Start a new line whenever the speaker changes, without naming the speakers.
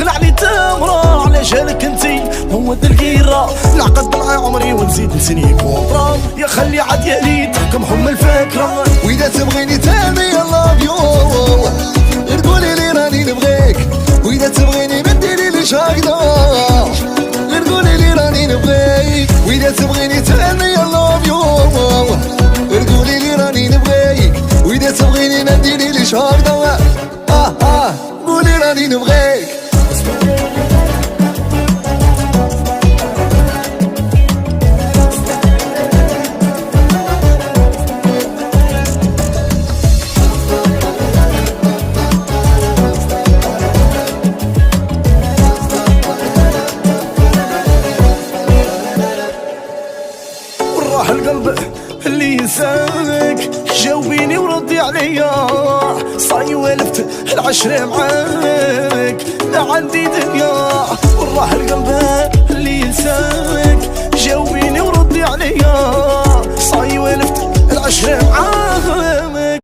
خلع لي تمرة على جالك انتي هو الدلقيرة نعقد معاي عمري ونزيد نسني كونطرا يا خلي عاد يا ليت كم حم الفكرة
وإذا تبغيني تاني يلا بيو غير قولي لي راني نبغيك وإذا تبغيني ما ديريليش هكذا غير قولي لي راني نبغيك وإذا تبغيني تاني يلا بيو غير قولي لي راني نبغيك وإذا تبغيني ما ديريليش هكذا قولي راني نبغيك
القلب اللي ينساك جاوبيني وردي عليا صاي والفت العشرة معاك لا عندي دنيا